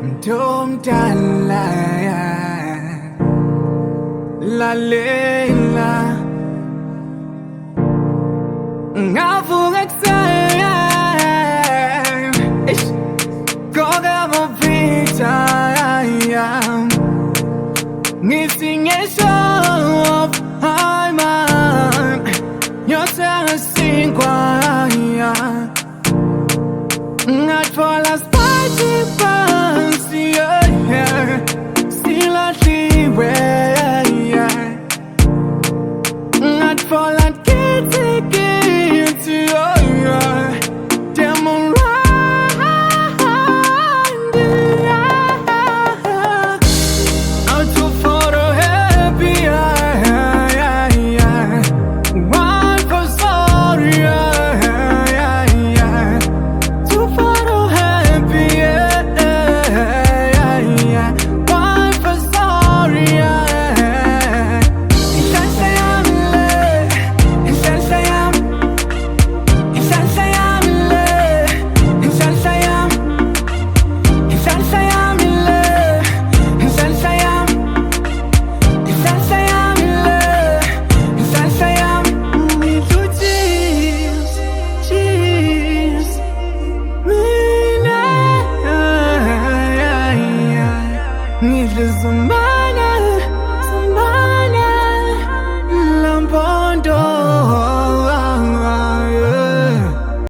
Ntomdala lalela ngavuka ekuseni gqoka amabhitha ngithi nge-shop hayi man ngiyothenga sinkwa ngatfola spicy buns silahliwe ngatfola kitty demo out for the happy one for sorry two for the happy one for sorry Need some